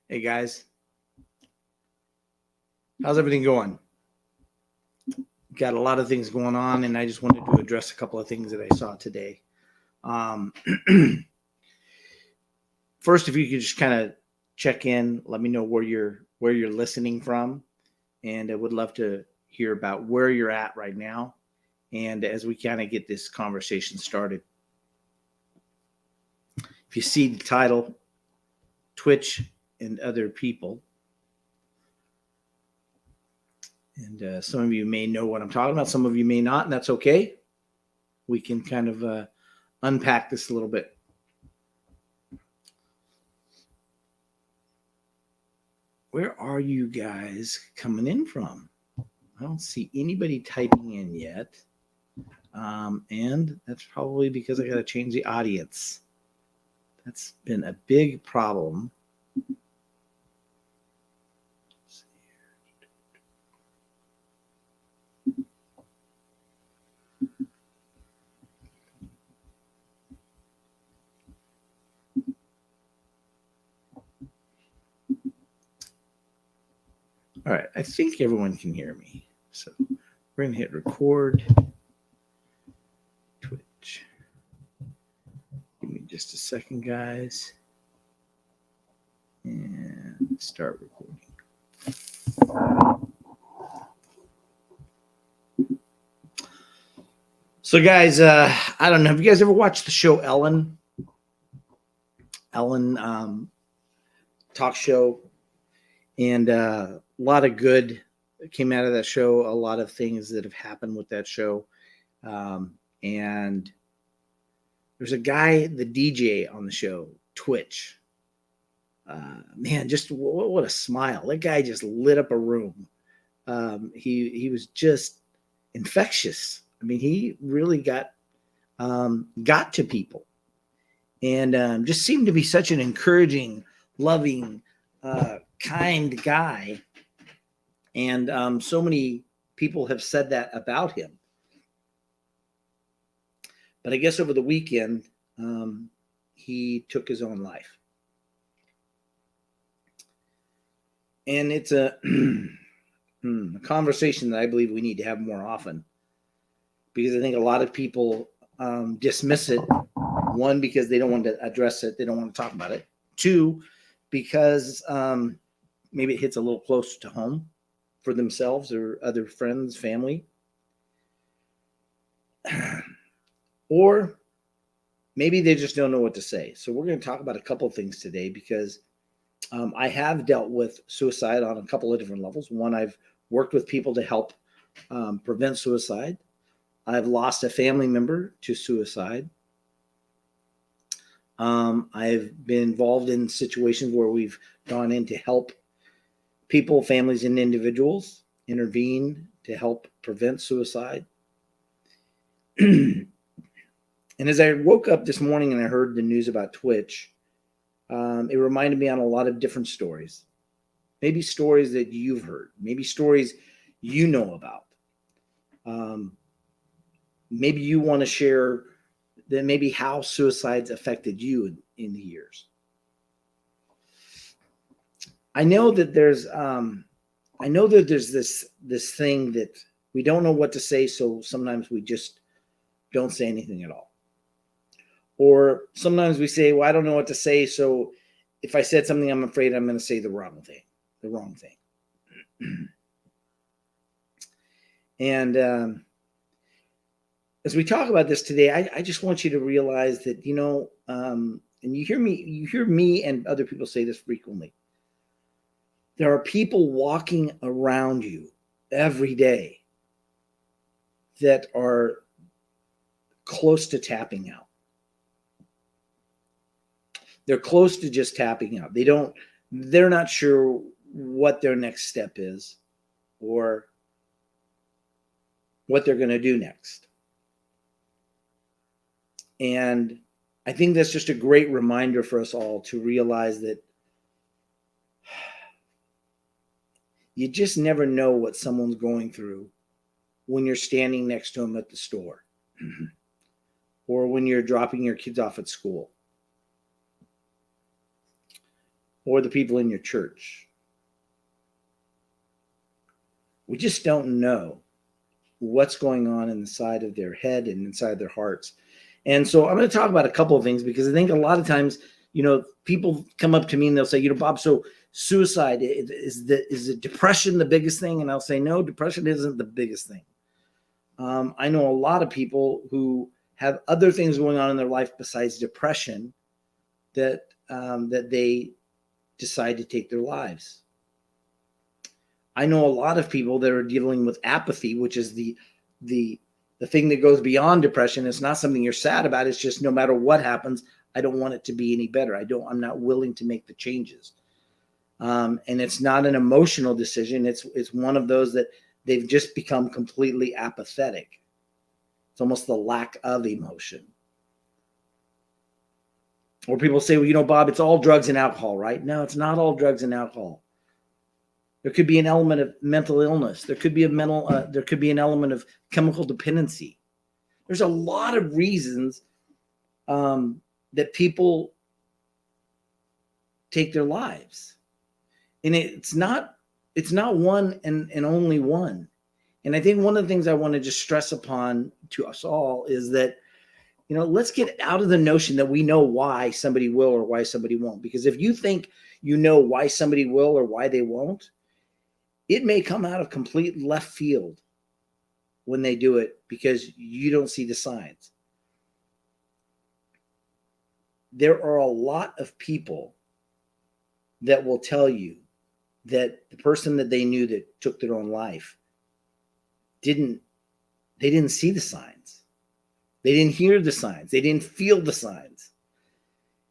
Hey guys, how's everything going? Got a lot of things going on, and I just wanted to address a couple of things that I saw today. Um, First, if you could just kind of check in, let me know where you're listening from, and I would love to hear about where you're at right now. And as we kind of get this conversation started, if you see the title, Twitch and Other People, and some of you may know what I'm talking about, some of you may not, and that's okay. We can kind of unpack this a little bit. Where are you guys coming in from? I don't see anybody typing in yet. And that's probably because I got to change the audience. That's been a big problem. All right, I think everyone can hear me. So we're going to hit record. Twitch. Give me just a second, guys. And start recording. So, guys, I don't know. Have you guys ever watched the show Ellen? Ellen talk show. And a lot of good came out of that show. A lot of things that have happened with that show. And there's a guy, the DJ on the show, Twitch. Man, just what a smile. That guy just lit up a room. He was just infectious. I mean, he really got to people, and just seemed to be such an encouraging, loving, kind guy. And so many people have said that about him. But I guess over the weekend, he took his own life. And it's a conversation that I believe we need to have more often, because I think a lot of people dismiss it. One, because they don't want to address it. They don't want to talk about it. Two, because maybe it hits a little close to home for themselves or other friends, family. Or maybe they just don't know what to say. So we're going to talk about a couple of things today, because I have dealt with suicide on a couple of different levels. One, I've worked with people to help prevent suicide. I've lost a family member to suicide. I've been involved in situations where we've gone in to help people, families, and individuals intervene to help prevent suicide. And as I woke up this morning and I heard the news about Twitch, it reminded me on a lot of different stories. Maybe stories that you've heard, maybe stories you know about. Maybe you want to share that maybe how suicides affected you in the years. I know that there's this thing that we don't know what to say, so sometimes we just don't say anything at all. Or sometimes we say, well, I don't know what to say, so if I said something, I'm afraid I'm going to say the wrong thing. And as we talk about this today, I just want you to realize that, and you hear me and other people say this frequently. There are people walking around you every day that are close to tapping out. They're close to just tapping out. They're not sure what their next step is or what they're going to do next. And I think that's just a great reminder for us all to realize that you just never know what someone's going through when you're standing next to them at the store or when you're dropping your kids off at school. or the people in your church. We just don't know what's going on inside of their head and inside their hearts. And so I'm going to talk about a couple of things, because I think a lot of times, people come up to me and they'll say, Bob, so suicide, is it depression the biggest thing? And I'll say, no, depression isn't the biggest thing. I know a lot of people who have other things going on in their life besides depression that they decide to take their lives. I know a lot of people that are dealing with apathy, which is the thing that goes beyond depression. It's not something you're sad about. It's just no matter what happens, I don't want it to be any better. I'm not willing to make the changes. And it's not an emotional decision. It's one of those that they've just become completely apathetic. It's almost the lack of emotion. Or people say, well, Bob, it's all drugs and alcohol, right? No, it's not all drugs and alcohol. There could be an element of mental illness. There could be an element of chemical dependency. There's a lot of reasons that people take their lives, and it's not one and only one. And I think one of the things I want to just stress upon to us all is that, let's get out of the notion that we know why somebody will or why somebody won't. Because if you think you know why somebody will or why they won't, it may come out of complete left field when they do it because you don't see the signs. There are a lot of people that will tell you that the person that they knew that took their own life didn't see the signs. They didn't hear the signs. They didn't feel the signs.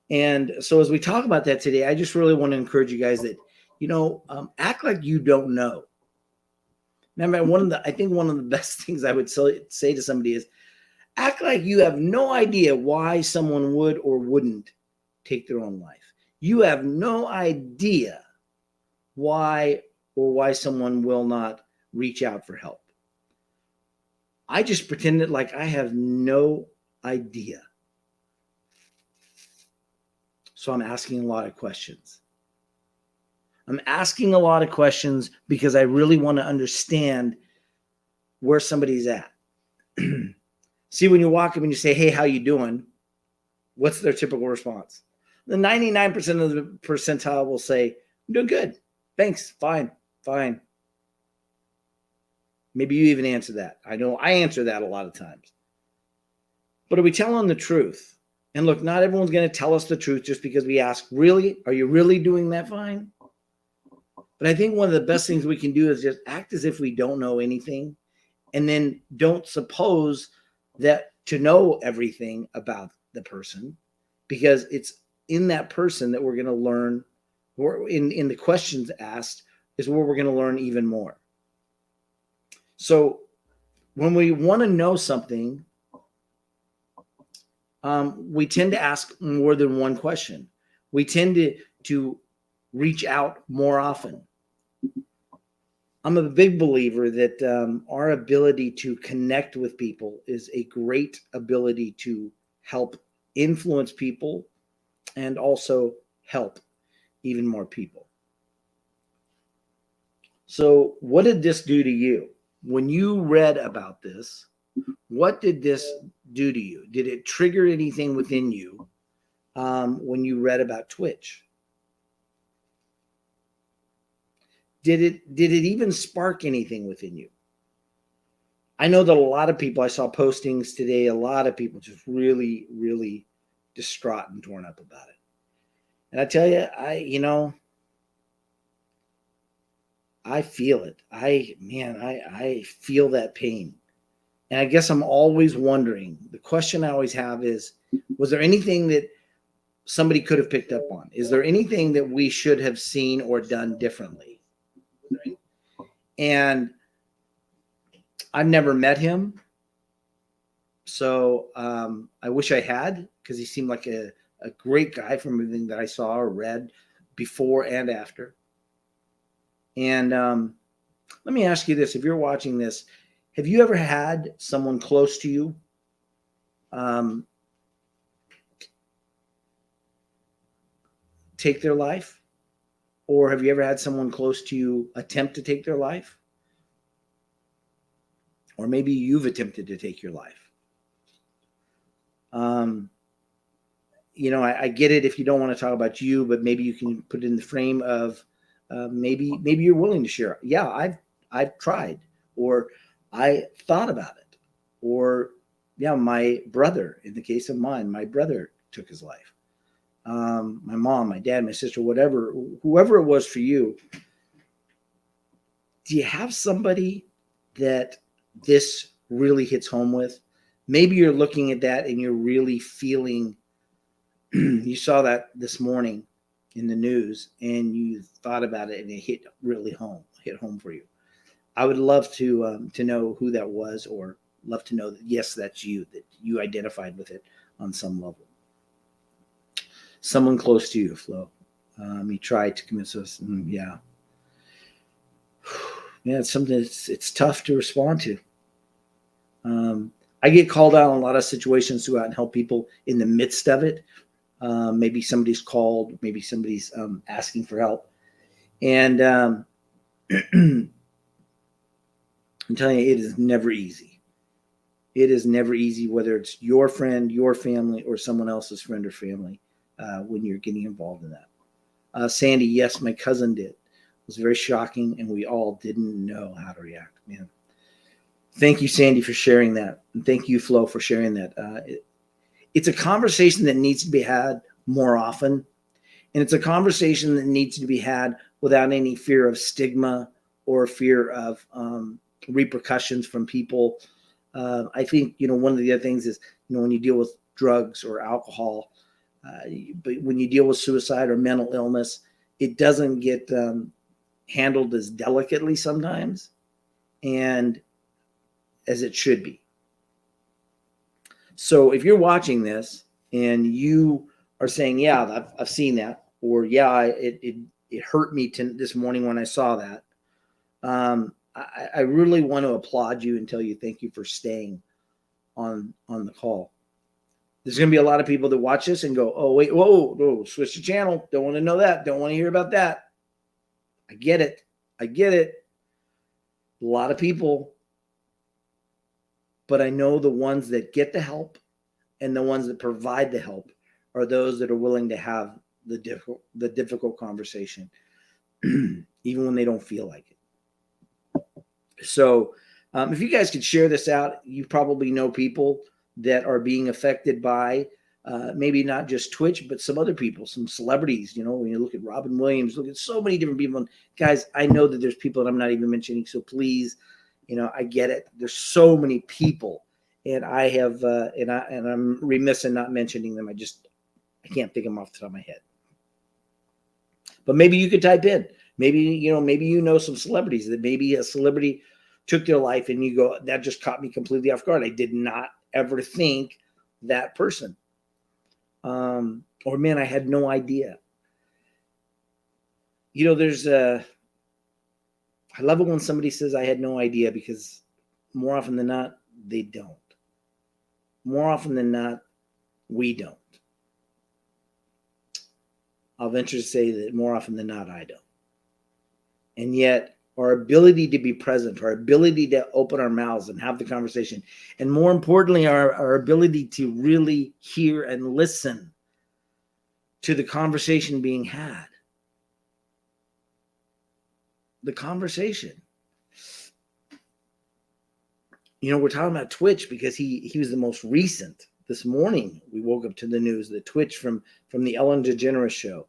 And so as we talk about that today, I just really want to encourage you guys that, act like you don't know. Remember, I think one of the best things I would say to somebody is, act like you have no idea why someone would or wouldn't take their own life. You have no idea why someone will not reach out for help. I just pretended like I have no idea. So I'm asking a lot of questions. I'm asking a lot of questions because I really want to understand where somebody's at. See, when you walk up and you say, hey, how you doing? What's their typical response? The 99% of the percentile will say, I'm doing good. Thanks. Fine. Maybe you even answer that. I know I answer that a lot of times. But are we telling the truth? And look, not everyone's going to tell us the truth just because we ask, really? Are you really doing that fine? But I think one of the best things we can do is just act as if we don't know anything, and then don't suppose that to know everything about the person, because it's in that person that we're going to learn, or in the questions asked is where we're going to learn even more. So when we want to know something, we tend to ask more than one question. We tend to reach out more often. I'm a big believer that our ability to connect with people is a great ability to help influence people and also help even more people. So what did this do to you? When you read about this, what did this do to you? Did it trigger anything within you when you read about Twitch? Did it even spark anything within you? I know that a lot of people, I saw postings today, a lot of people just really, really distraught and torn up about it. And I tell you, I feel it. I feel that pain. And I guess I'm always wondering, the question I always have is, was there anything that somebody could have picked up on? Is there anything that we should have seen or done differently? And I've never met him. So I wish I had, because he seemed like a great guy from everything that I saw or read before and after. And let me ask you this. If you're watching this, have you ever had someone close to you take their life? Or have you ever had someone close to you attempt to take their life? Or maybe you've attempted to take your life. I get it if you don't want to talk about you, but maybe you can put it in the frame of maybe you're willing to share. Yeah, I've tried, or I thought about it, or yeah, my brother. In the case of mine, my brother took his life. My mom, my dad, my sister, whatever, whoever it was for you. Do you have somebody that this really hits home with? Maybe you're looking at that and you're really feeling. You saw that this morning in the news and you thought about it and it hit home for you. I would love to know who that was, or love to know that, yes, that's you, that you identified with it on some level. Someone close to you, Flo. You tried to commit suicide. Yeah. Yeah, it's something it's tough to respond to. I get called out on a lot of situations to go out and help people in the midst of it. Maybe somebody's called, maybe somebody's asking for help. And I'm telling you, it is never easy. It is never easy, whether it's your friend, your family, or someone else's friend or family, when you're getting involved in that. Sandy, yes, my cousin did. It was very shocking, and we all didn't know how to react. Man, thank you, Sandy, for sharing that. And thank you, Flo, for sharing that. It's a conversation that needs to be had more often. And it's a conversation that needs to be had without any fear of stigma or fear of repercussions from people. I think, one of the other things is, when you deal with drugs or alcohol, but when you deal with suicide or mental illness, it doesn't get handled as delicately sometimes and as it should be. So if you're watching this and you are saying, yeah, I've seen that, or yeah, it hurt me this morning when I saw that, I really want to applaud you and tell you thank you for staying on the call. There's going to be a lot of people that watch this and go, oh, wait, whoa, switch the channel. Don't want to know that. Don't want to hear about that. I get it. A lot of people. But I know the ones that get the help and the ones that provide the help are those that are willing to have the difficult conversation, even when they don't feel like it. So if you guys could share this out, you probably know people that are being affected by maybe not just Twitch, but some other people, some celebrities. When you look at Robin Williams, look at so many different people. And guys, I know that there's people that I'm not even mentioning, so please, I get it. There's so many people, and I have, and I'm remiss in not mentioning them. I can't think of them off the top of my head. But maybe you could type in. Maybe some celebrities that maybe a celebrity took their life, and you go, that just caught me completely off guard. I did not ever think that person. Or man, I had no idea. I love it when somebody says I had no idea, because more often than not, they don't. More often than not, we don't. I'll venture to say that more often than not, I don't. And yet, our ability to be present, our ability to open our mouths and have the conversation, and more importantly, our ability to really hear and listen to the conversation being had. The conversation. We're talking about Twitch because he was the most recent. This morning, we woke up to the news that Twitch from the Ellen DeGeneres show,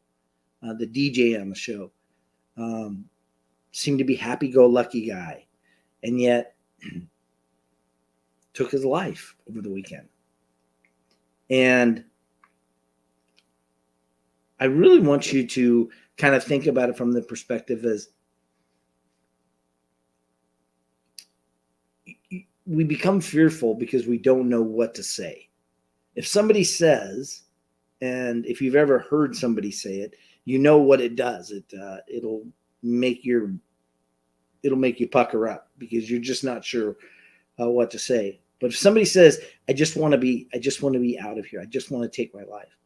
the DJ on the show, seemed to be happy-go-lucky guy, and yet took his life over the weekend. And I really want you to kind of think about it from the perspective as we become fearful because we don't know what to say. If somebody says, and if you've ever heard somebody say it, you know what it does. It'll make you pucker up because you're just not sure what to say. But if somebody says, I just want to be out of here. I just want to take my life.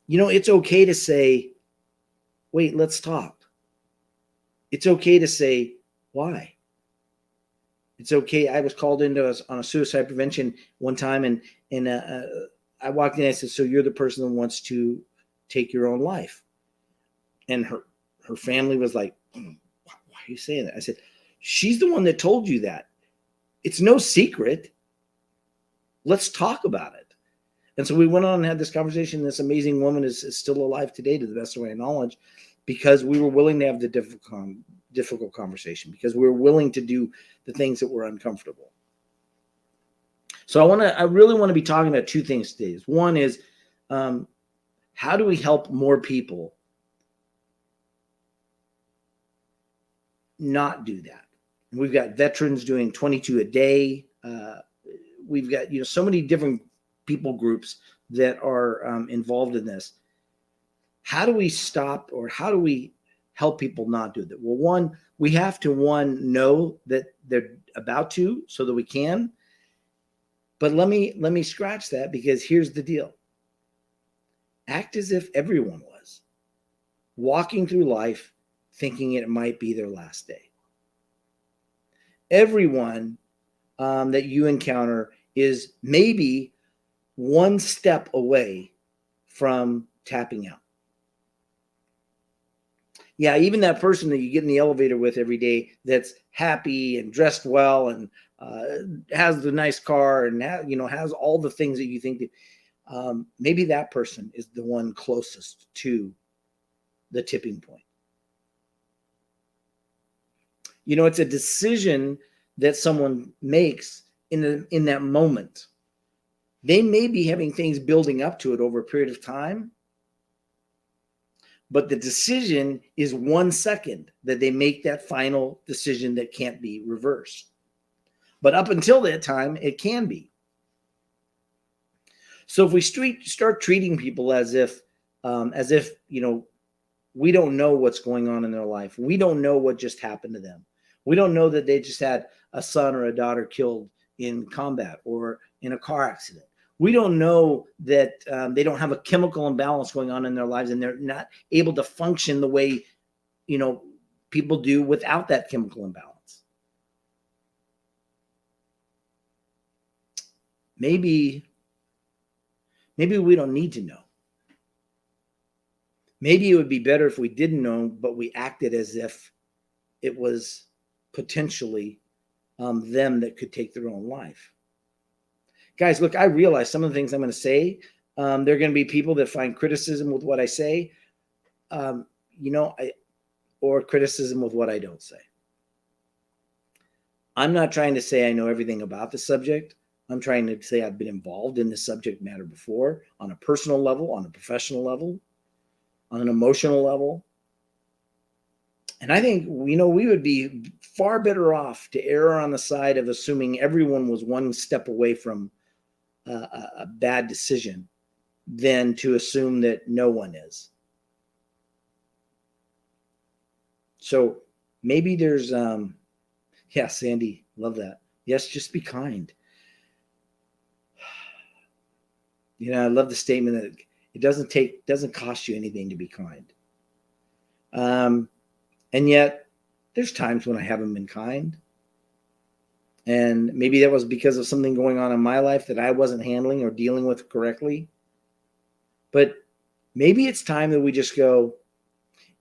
It's okay to say, wait, let's talk. It's okay to say, why? It's okay. I was called into on a suicide prevention one time, and I walked in and I said, so you're the person that wants to take your own life? And her family was like, why are you saying that? I said, she's the one that told you that. It's no secret. Let's talk about it. And so we went on and had this conversation. This amazing woman is still alive today, to the best of my knowledge, because we were willing to have the difficult conversation, because we were willing to do the things that were uncomfortable. So I really want to be talking about two things today. One is, how do we help more people not do that? And we've got veterans doing 22 a day. We've got, so many different people groups that are involved in this. How do we stop, or how do we help people not do that? Well, one, we have to know that they're about to, so that we can. But let me scratch that, because here's the deal. Act as if everyone was walking through life thinking it might be their last day. Everyone that you encounter is maybe one step away from tapping out. Yeah, even that person that you get in the elevator with every day that's happy and dressed well and has the nice car and has all the things that you think that, maybe that person is the one closest to the tipping point. It's a decision that someone makes in that moment. They may be having things building up to it over a period of time, but the decision is 1 second that they make that final decision that can't be reversed. But up until that time, it can be. So if we start treating people as if we don't know what's going on in their life, we don't know what just happened to them, we don't know that they just had a son or a daughter killed in combat or in a car accident, we don't know that they don't have a chemical imbalance going on in their lives, and they're not able to function the way people do without that chemical imbalance. Maybe we don't need to know. Maybe it would be better if we didn't know, but we acted as if it was potentially them that could take their own life. Guys, look, I realize some of the things I'm going to say, there are going to be people that find criticism with what I say, or criticism with what I don't say. I'm not trying to say I know everything about the subject. I'm trying to say I've been involved in this subject matter before, on a personal level, on a professional level, on an emotional level. And I think, we would be far better off to err on the side of assuming everyone was one step away from a bad decision than to assume that no one is. So maybe there's, yeah, Sandy, love that. Yes, just be kind. I love the statement that it doesn't cost you anything to be kind. And yet there's times when I haven't been kind. And maybe that was because of something going on in my life that I wasn't handling or dealing with correctly. But maybe it's time that we just go,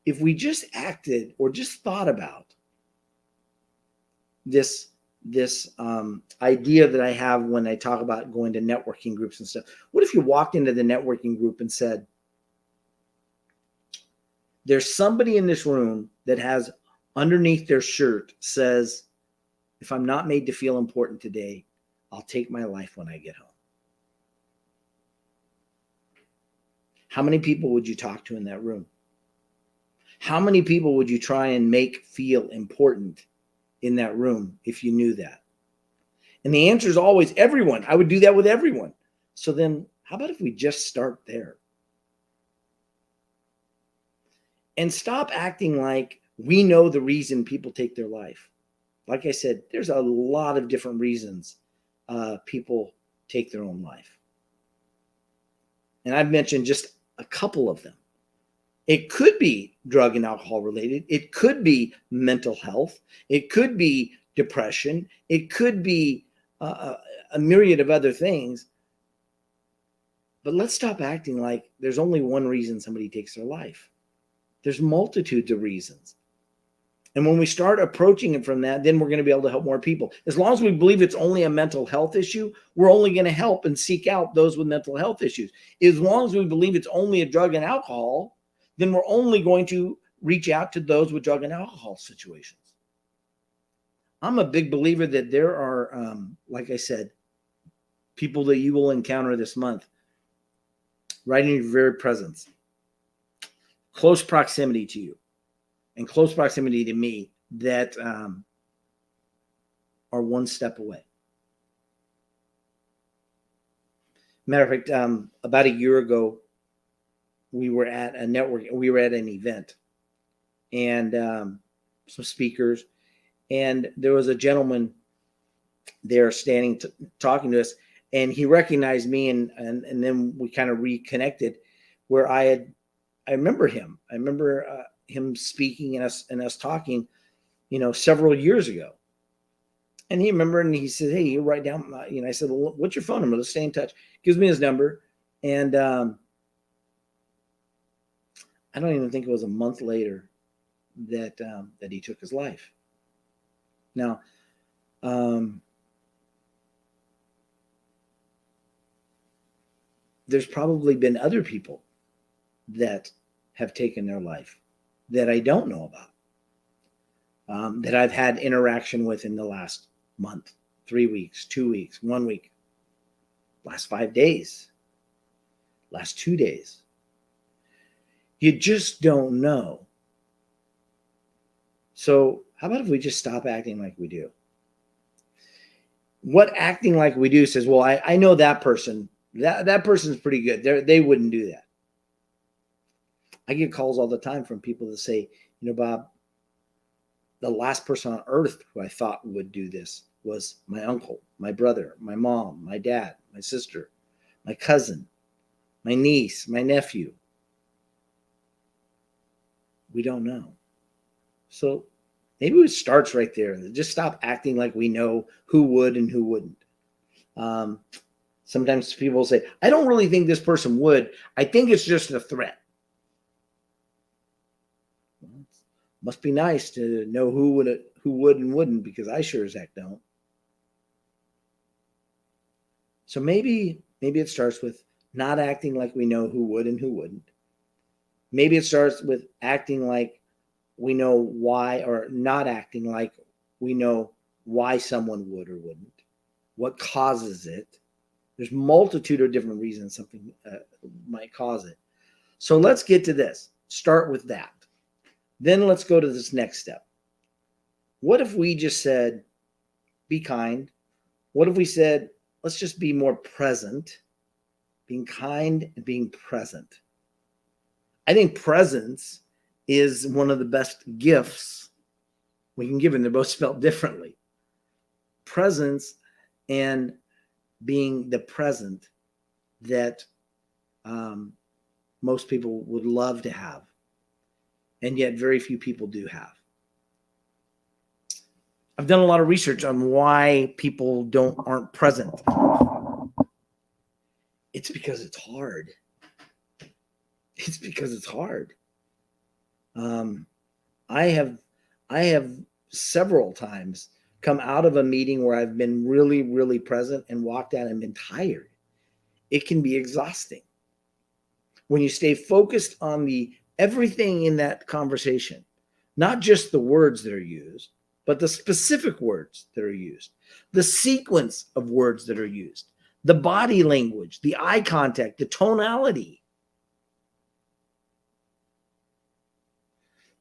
if we just acted or just thought about this idea that I have when I talk about going to networking groups and stuff. What if you walked into the networking group and said, there's somebody in this room that has underneath their shirt says, if I'm not made to feel important today, I'll take my life when I get home. How many people would you talk to in that room? How many people would you try and make feel important in that room if you knew that? And the answer is always everyone. I would do that with everyone. So then how about if we just start there? And stop acting like we know the reason people take their life. Like I said, there's a lot of different reasons people take their own life. And I've mentioned just a couple of them. It could be drug and alcohol related. It could be mental health. It could be depression. It could be a myriad of other things. But let's stop acting like there's only one reason somebody takes their life. There's multitudes of reasons. And when we start approaching it from that, then we're going to be able to help more people. As long as we believe it's only a mental health issue, we're only going to help and seek out those with mental health issues. As long as we believe it's only a drug and alcohol, then we're only going to reach out to those with drug and alcohol situations. I'm a big believer that there are, like I said, people that you will encounter this month right in your very presence, close proximity to you and close proximity to me that are one step away. Matter of fact, about a year ago, we were at an event and some speakers, and there was a gentleman there standing talking to us, and he recognized me, and then we kind of reconnected where I remember him. I remember him speaking and us talking, several years ago. And he remembered, and he said, "Hey, you write down," I said, "Well, what's your phone number? Let's stay in touch." Gives me his number, and I don't even think it was a month later that he took his life. Now, there's probably been other people that have taken their life that I don't know about, that I've had interaction with in the last month, 3 weeks, 2 weeks, 1 week, last 5 days, last 2 days. You just don't know. So how about if we just stop acting like we do? What acting like we do says, well, I know that person. That person's pretty good. They wouldn't do that. I get calls all the time from people that say, Bob, the last person on earth who I thought would do this was my uncle, my brother, my mom, my dad, my sister, my cousin, my niece, my nephew. We don't know. So maybe it starts right there. Just stop acting like we know who would and who wouldn't. Sometimes people say, I don't really think this person would. I think it's just a threat. Well, it must be nice to know who would and wouldn't, because I sure as heck don't. So maybe it starts with not acting like we know who would and who wouldn't. Maybe it starts with acting like we know why, or not acting like we know why someone would or wouldn't, what causes it. There's multitude of different reasons something might cause it. So let's get to this. Start with that. Then let's go to this next step. What if we just said, be kind? What if we said, let's just be more present, being kind and being present? I think presence is one of the best gifts we can give, and they're both spelled differently. Presence and being the present that most people would love to have, and yet very few people do have. I've done a lot of research on why people aren't present. It's because it's hard. It's because it's hard. I have several times come out of a meeting where I've been really, really present and walked out and been tired. It can be exhausting. When you stay focused on everything in that conversation, not just the words that are used, but the specific words that are used, the sequence of words that are used, the body language, the eye contact, the tonality.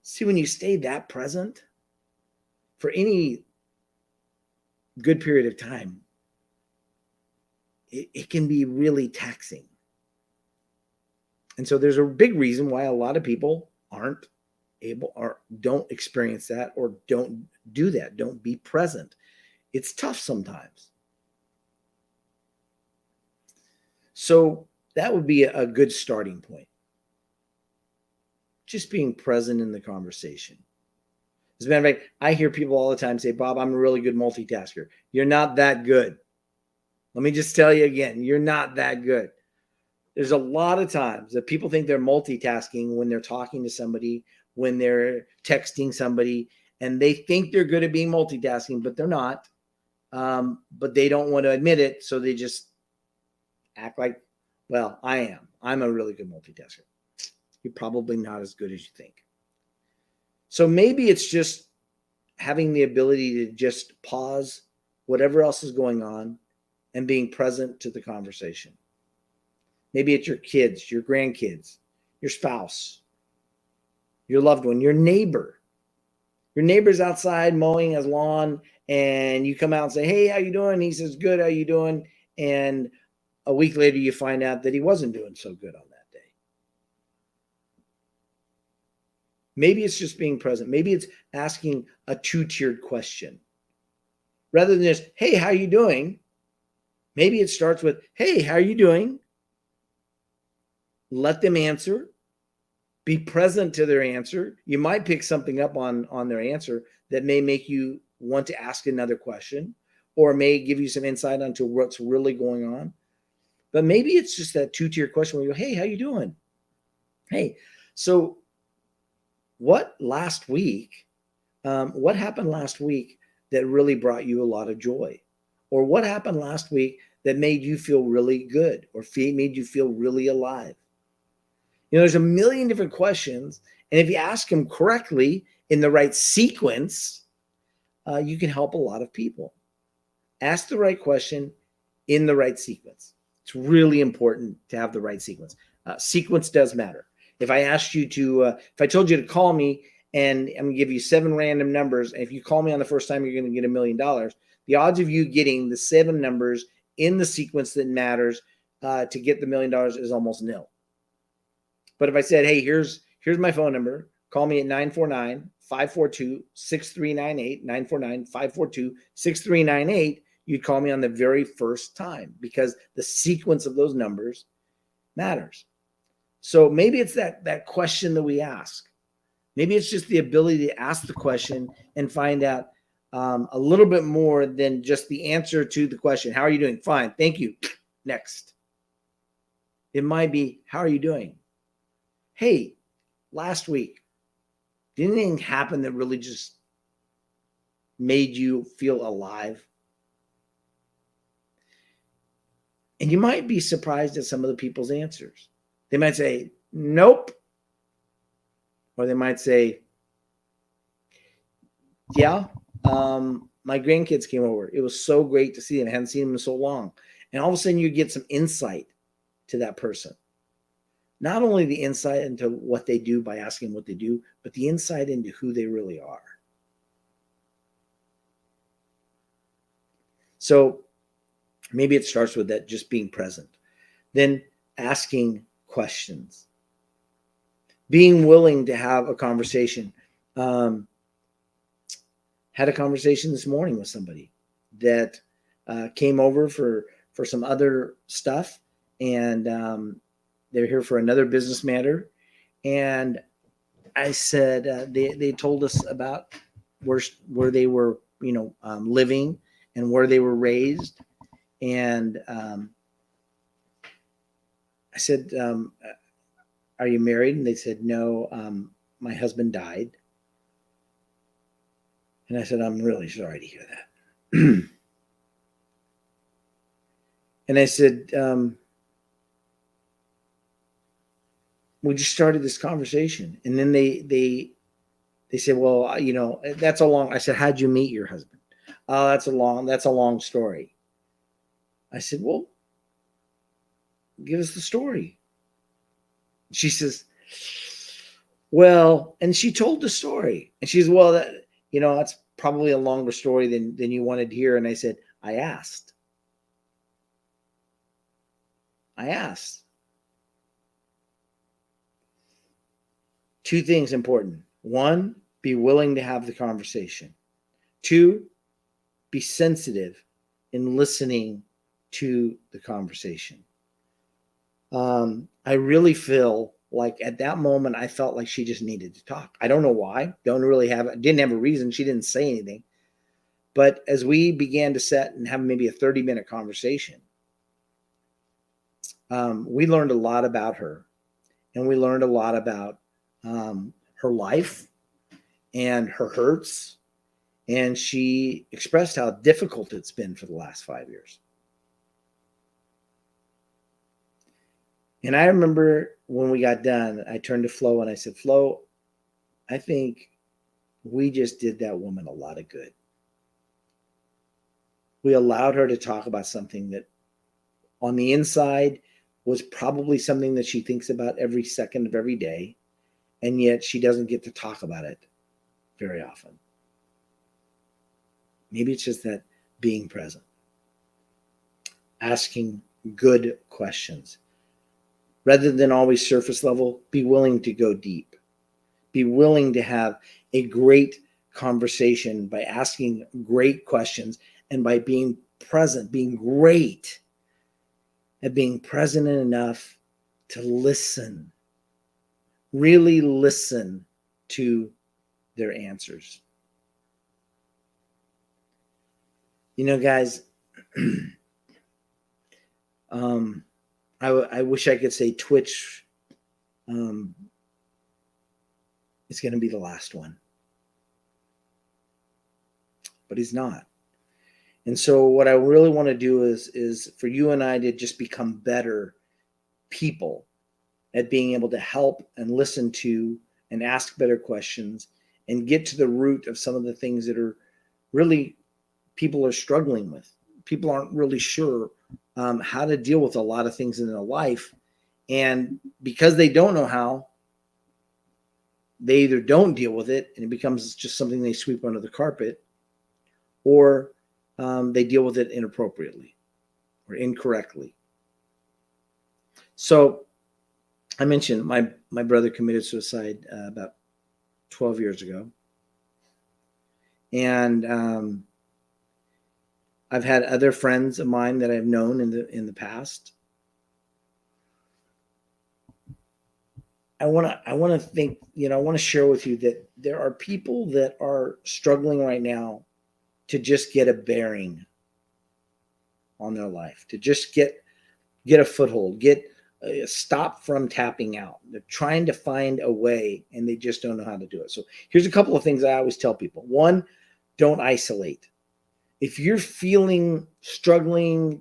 See, when you stay that present for any good period of time, it can be really taxing. And so there's a big reason why a lot of people aren't able, or don't experience that, or don't do that, don't be present. It's tough sometimes. So that would be a good starting point. just being present in the conversation. As a matter of fact, I hear people all the time say, Bob, I'm a really good multitasker. You're not that good. Let me just tell you again, you're not that good. There's a lot of times that people think they're multitasking when they're talking to somebody, when they're texting somebody, and they think they're good at being multitasking, but they're not. But they don't want to admit it, so they just act like, well, I am. I'm a really good multitasker. You're probably not as good as you think. So maybe it's just having the ability to just pause whatever else is going on and being present to the conversation. Maybe it's your kids, your grandkids, your spouse, your loved one, your neighbor. Your neighbor's outside mowing his lawn, and you come out and say, hey, how you doing? He says, good, how you doing? And a week later, you find out that he wasn't doing so good on that day. Maybe it's just being present. Maybe it's asking a two-tiered question. Rather than just, hey, how you doing? Maybe it starts with, hey, how are you doing? Let them answer. Be present to their answer. You might pick something up on their answer that may make you want to ask another question, or may give you some insight into what's really going on. But maybe it's just that two-tier question where you go, hey, how you doing? Hey, so what happened last week that really brought you a lot of joy? Or what happened last week that made you feel really good or made you feel really alive? You know, there's a million different questions, and if you ask them correctly in the right sequence, you can help a lot of people. Ask the right question in the right sequence. It's really important to have the right sequence. Sequence does matter. If I asked you to, if I told you to call me and I'm going to give you 7 random numbers, and if you call me on the first time, you're going to get $1 million, the odds of you getting the 7 numbers in the sequence that matters to get the $1 million is almost nil. But if I said, hey, here's my phone number, call me at 949-542-6398, 949-542-6398, you'd call me on the very first time because the sequence of those numbers matters. So maybe it's that question that we ask. Maybe it's just the ability to ask the question and find out a little bit more than just the answer to the question. How are you doing? Fine. Thank you. Next. It might be, how are you doing? Hey, last week, did anything happen that really just made you feel alive? And you might be surprised at some of the people's answers. They might say, nope. Or they might say, yeah, my grandkids came over. It was so great to see them. I hadn't seen them in so long. And all of a sudden you get some insight to that person. Not only the insight into what they do by asking what they do, but the insight into who they really are. So maybe it starts with that, just being present. Then asking questions. Being willing to have a conversation. Had a conversation this morning with somebody that came over for some other stuff, and they're here for another business matter. And I said, they told us about where they were, living and where they were raised. And I said, are you married? And they said, no, my husband died. And I said, I'm really sorry to hear that. And I said, we just started this conversation. And then they said, well, that's a long, I said, how'd you meet your husband? Oh, that's a long story. I said, well, give us the story. She says, well, and she told the story. And she says, well, that's probably a longer story than you wanted to hear. And I said, I asked. Two things important. One, be willing to have the conversation. Two, be sensitive in listening to the conversation. I really feel like at that moment, I felt like she just needed to talk. I don't know why. Didn't have a reason. She didn't say anything. But as we began to set and have maybe a 30-minute conversation, we learned a lot about her, and we learned a lot about her life and her hurts. And she expressed how difficult it's been for the last 5 years. And I remember when we got done, I turned to Flo and I said, Flo, I think we just did that woman a lot of good. We allowed her to talk about something that on the inside was probably something that she thinks about every second of every day. And yet she doesn't get to talk about it very often. Maybe it's just that being present, asking good questions. Rather than always surface level, be willing to go deep. Be willing to have a great conversation by asking great questions and by being present, being great at being present enough to listen, really listen to their answers. You know, guys, I wish I could say Twitch is going to be the last one, but he's not. And so what I really want to do is for you and I to just become better people at being able to help and listen to and ask better questions and get to the root of some of the things that are really people are struggling with. People aren't really sure how to deal with a lot of things in their life. And because they don't know how, they either don't deal with it and it becomes just something they sweep under the carpet, or they deal with it inappropriately or incorrectly. So I mentioned my brother committed suicide about 12 years ago. And I've had other friends of mine that I've known in the past. I want to think, I want to share with you that there are people that are struggling right now to just get a bearing on their life, to just get a foothold, stop from tapping out. They're trying to find a way and they just don't know how to do it. So here's a couple of things I always tell people. One, don't isolate. If you're feeling struggling,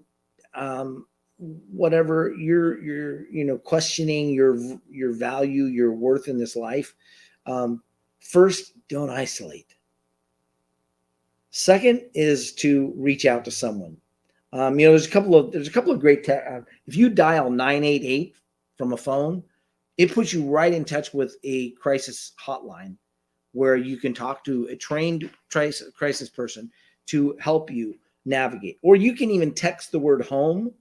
whatever, you're questioning your value, your worth in this life, first, don't isolate. Second is to reach out to someone. There's a couple of great if you dial 988 from a phone, it puts you right in touch with a crisis hotline where you can talk to a trained crisis person to help you navigate. Or you can even text the word home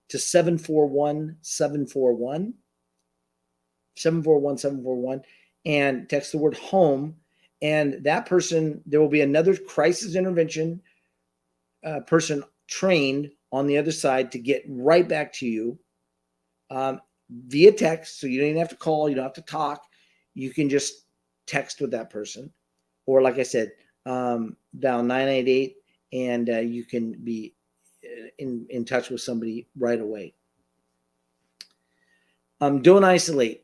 to 741-741 and text the word home. And that person, there will be another crisis intervention person trained on the other side to get right back to you via text. So you don't even have to call, you don't have to talk. You can just text with that person. Or like I said, dial 988 and you can be in touch with somebody right away. Don't isolate.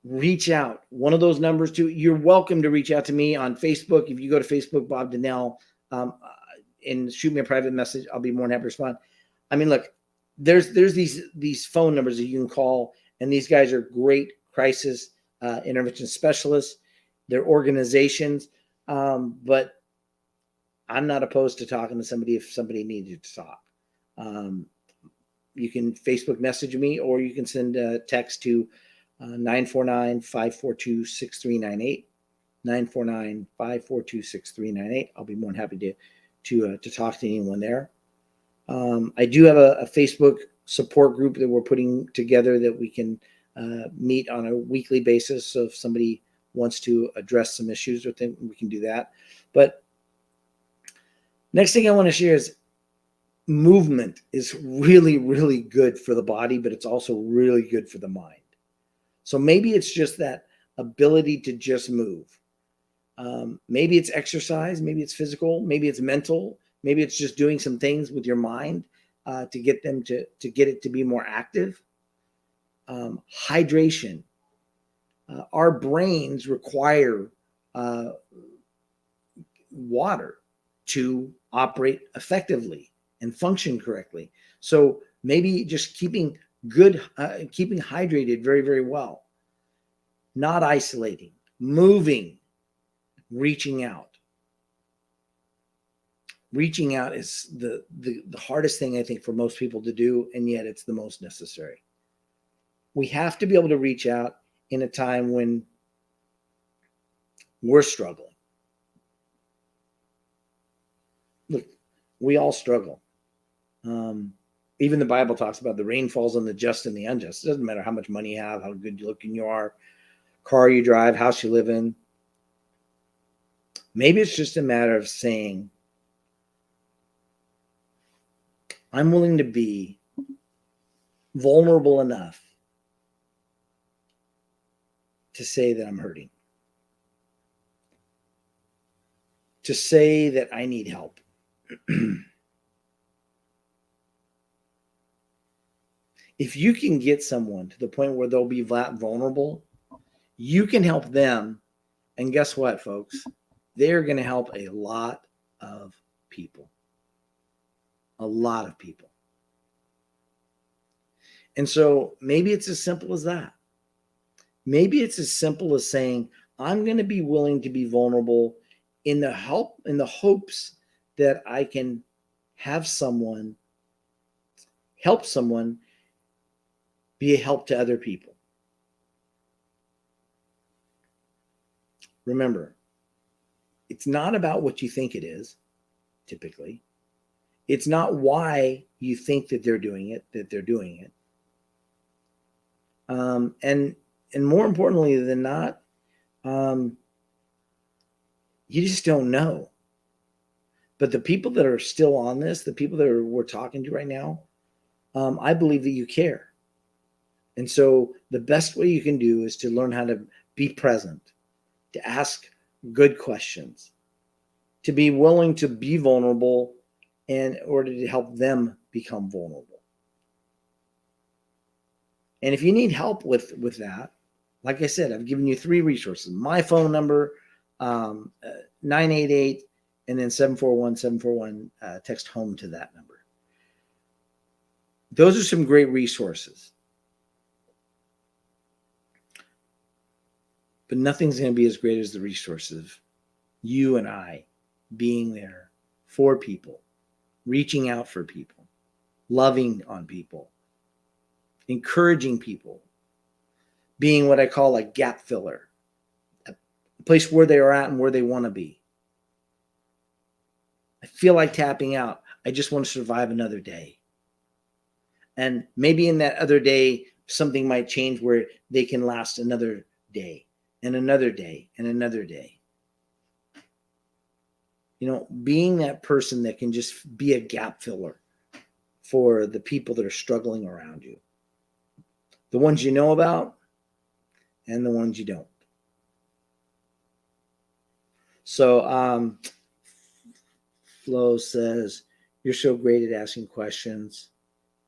Reach out. One of those numbers too. You're welcome to reach out to me on Facebook. If you go to Facebook, Bob Donnell, and shoot me a private message, I'll be more than happy to respond. I mean, look, there's these phone numbers that you can call, and these guys are great crisis intervention specialists. They're organizations, but I'm not opposed to talking to somebody if somebody needed to talk. You can Facebook message me, or you can send a text to 949-542-6398. 949-542-6398. I'll be more than happy to talk to anyone there. I do have a Facebook support group that we're putting together that we can meet on a weekly basis. So if somebody wants to address some issues with them, we can do that. But next thing I want to share is movement is really, really good for the body, but it's also really good for the mind. So maybe it's just that ability to just move. Maybe it's exercise, maybe it's physical, maybe it's mental, maybe it's just doing some things with your mind to get them to get it to be more active. Hydration. Our brains require water to operate effectively and function correctly. So maybe just keeping hydrated very, very well, not isolating, moving, reaching out. Reaching out is the hardest thing, I think, for most people to do, and yet it's the most necessary. We have to be able to reach out in a time when we're struggling. Look, we all struggle. Even the Bible talks about the rain falls on the just and the unjust. It doesn't matter how much money you have, how good looking you are, car you drive, house you live in. Maybe it's just a matter of saying, I'm willing to be vulnerable enough to say that I'm hurting, to say that I need help. If you can get someone to the point where they'll be that vulnerable, you can help them. And guess what, folks? They're going to help a lot of people. A lot of people. And so maybe it's as simple as that. Maybe it's as simple as saying, I'm going to be willing to be vulnerable in the hopes that I can have someone, help someone, be a help to other people. Remember, it's not about what you think it is, typically. It's not why you think that they're doing it, And more importantly than not, you just don't know. But the people that are still on this, the people that we're talking to right now, I believe that you care. And so the best way you can do is to learn how to be present, to ask good questions, to be willing to be vulnerable in order to help them become vulnerable. And if you need help with that, like I said, I've given you 3 resources. My phone number, 988, and then 741-741, text home to that number. Those are some great resources. But nothing's going to be as great as the resources of you and I being there for people, reaching out for people, loving on people, encouraging people, being what I call a gap filler, a place where they are at and where they want to be. I feel like tapping out. I just want to survive another day. And maybe in that other day, something might change where they can last another day and another day and another day. You know, being that person that can just be a gap filler for the people that are struggling around you. The ones you know about and the ones you don't. So Flo says, you're so great at asking questions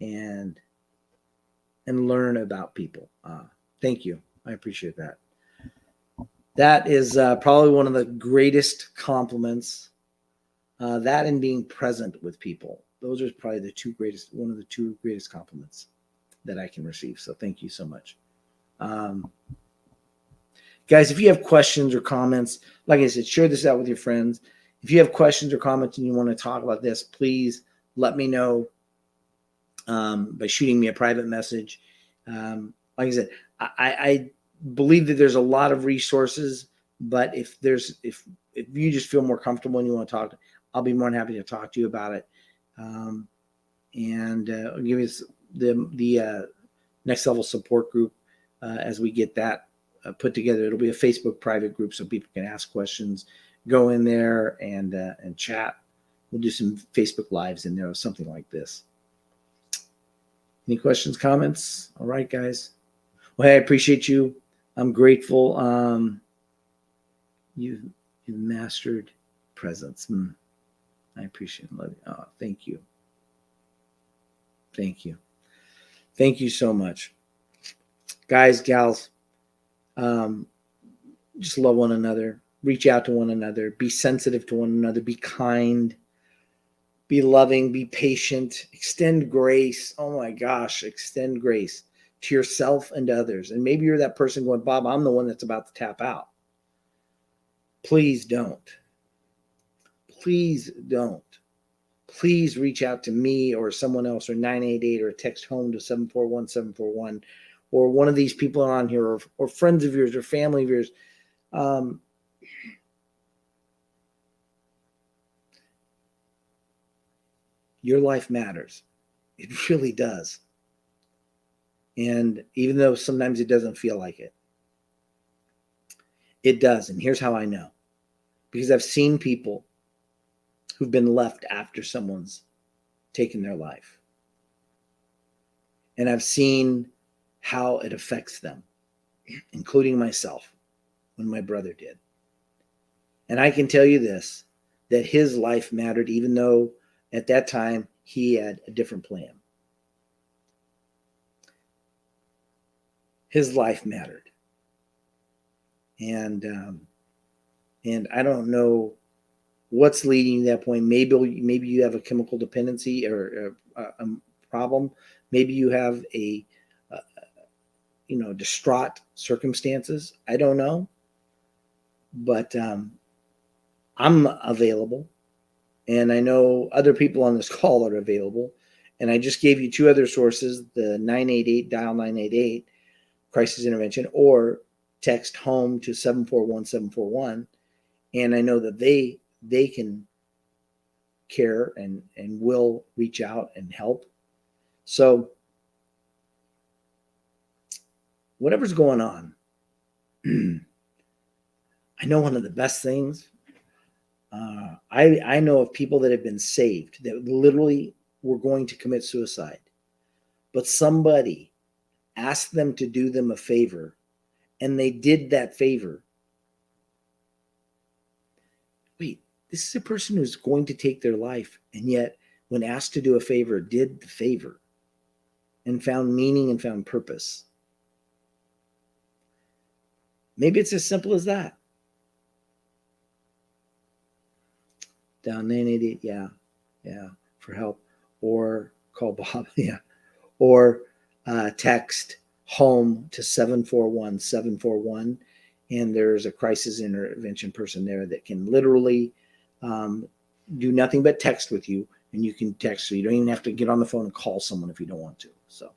and learn about people. Thank you. I appreciate that. That is probably one of the greatest compliments. That and being present with people. Those are probably one of the two greatest compliments that I can receive. So thank you so much. Guys, if you have questions or comments, like I said, share this out with your friends. If you have questions or comments and you want to talk about this, please let me know by shooting me a private message. Like I said, I believe that there's a lot of resources, but if you just feel more comfortable and you want to talk, I'll be more than happy to talk to you about it. And I'll give you the next level support group as we get that put together. It'll be a Facebook private group so people can ask questions, go in there and chat. We'll do some Facebook lives in there or something like this. Any questions, comments? All right, guys. Well, hey, I appreciate you. I'm grateful. You've mastered presence. I appreciate it. Oh, thank you. Thank you. Thank you so much. Guys, gals, just love one another. Reach out to one another. Be sensitive to one another. Be kind. Be loving. Be patient. Extend grace. Oh my gosh, extend grace to yourself and to others. And maybe you're that person going, Bob, I'm the one that's about to tap out. Please don't. Please don't. Please reach out to me or someone else, or 988, or text home to 741-741, or one of these people on here, or friends of yours or family of yours. Your life matters. It really does. And even though sometimes it doesn't feel like it, it does. And here's how I know. Because I've seen people who've been left after someone's taken their life. And I've seen how it affects them, including myself, when my brother did. And I can tell you this, that his life mattered, even though at that time he had a different plan. His life mattered. And I don't know what's leading to that point. Maybe you have a chemical dependency or a problem. Maybe you have a distraught circumstances. I don't know, but I'm available, and I know other people on this call are available. And I just gave you two other sources: the 988, dial 988 crisis intervention, or text home to 741-741. And I know that they can care and will reach out and help. So whatever's going on, I know one of the best things, I know of people that have been saved that literally were going to commit suicide, but somebody asked them to do them a favor, and they did that favor. Wait, this is a person who's going to take their life, and yet when asked to do a favor, did the favor and found meaning and found purpose. Maybe it's as simple as that. Down 988, yeah, for help, or call Bob, yeah, or text home to 741-741, and there's a crisis intervention person there that can literally do nothing but text with you, and you can text, so you don't even have to get on the phone and call someone if you don't want to. So,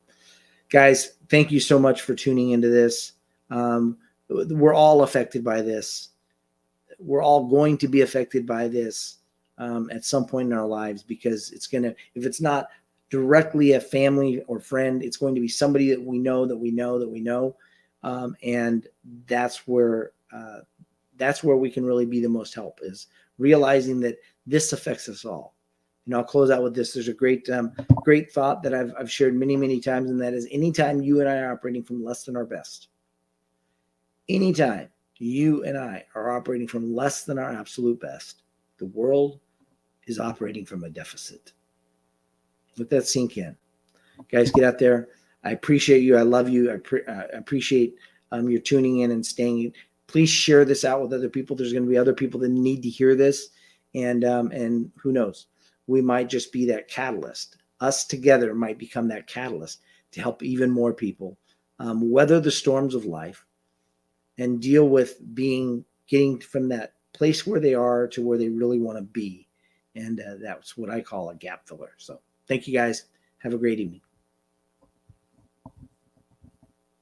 guys, thank you so much for tuning into this. We're all affected by this. We're all going to be affected by this at some point in our lives, because it's going to, if it's not directly a family or friend, it's going to be somebody that we know, and that's where we can really be the most help, is realizing that this affects us all. I'll close out with this. There's a great thought that I've shared many times, and that is, anytime you and I are operating from less than our best, anytime you and I are operating from less than our absolute best, the world is operating from a deficit. Let that sink in. Guys, get out there. I appreciate you. I love you. I appreciate your tuning in and staying. Please share this out with other people. There's going to be other people that need to hear this. And who knows? We might just be that catalyst. Us together might become that catalyst to help even more people weather the storms of life and deal with getting from that place where they are to where they really want to be. And that's what I call a gap filler. So thank you, guys. Have a great evening.